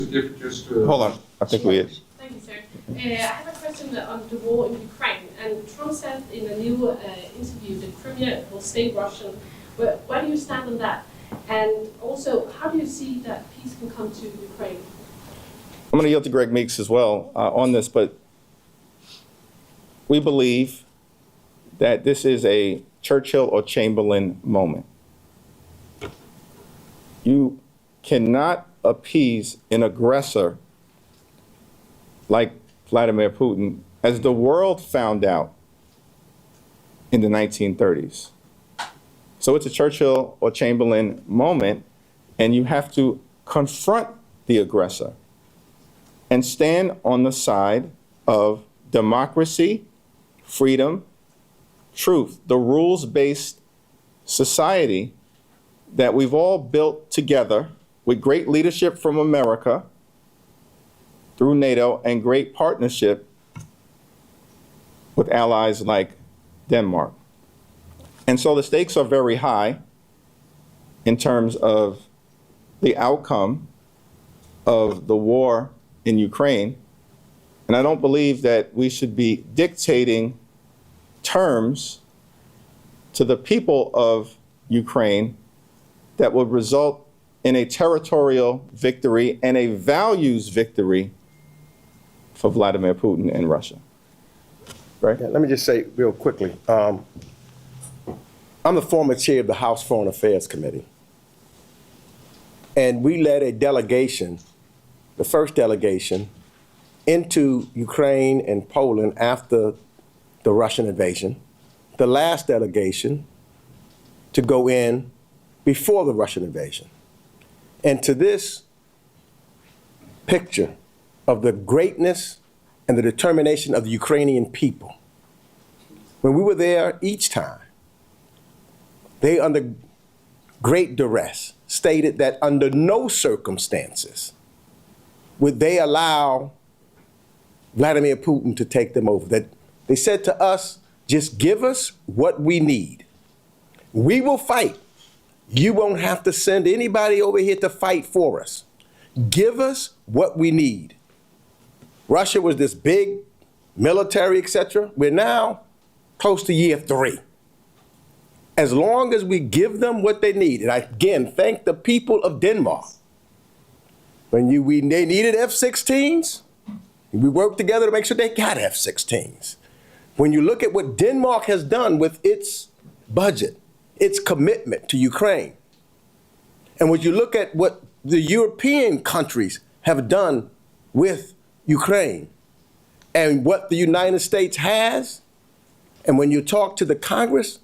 If just Hold on, I think we is. Thank you, sir. I have a question on the war in Ukraine. And Trump said in a new interview that Crimea will stay Russian. Where do you stand on that? And also, how do you see that peace can come to Ukraine? I'm going to yield to Greg Meeks as well on this, but we believe that this is a Churchill or Chamberlain moment. You cannot appease an aggressor like Vladimir Putin, as the world found out in the 1930s. So it's a Churchill or Chamberlain moment, and you have to confront the aggressor and stand on the side of democracy, freedom, truth, the rules-based society that we've all built together with great leadership from America through NATO and great partnership with allies like Denmark. And so the stakes are very high in terms of the outcome of the war in Ukraine. And I don't believe that we should be dictating terms to the people of Ukraine that would result in a territorial victory and a values victory for Vladimir Putin and Russia. Right? Yeah, let me just say real quickly, I'm the former chair of the House Foreign Affairs Committee. And we led a delegation, the first delegation, into Ukraine and Poland after the Russian invasion, the last delegation to go in before the Russian invasion. And to this picture of the greatness and the determination of the Ukrainian people, when we were there each time, they, under great duress, stated that under no circumstances would they allow Vladimir Putin to take them over. That they said to us, just give us what we need. We will fight. You won't have to send anybody over here to fight for us. Give us what we need. Russia was this big military, etc. We're now close to year 3. As long as we give them what they need, and I again thank the people of Denmark. When they needed F-16s, we worked together to make sure they got F-16s. When you look at what Denmark has done with its budget, its commitment to Ukraine, and when you look at what the European countries have done with Ukraine, and what the United States has, and when you talk to the Congress,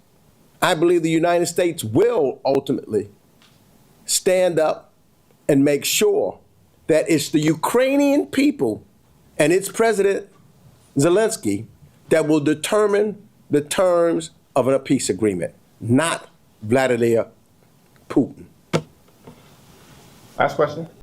I believe the United States will ultimately stand up and make sure that it's the Ukrainian people and its president, Zelensky, that will determine the terms of a peace agreement, not Vladimir Putin. Last question.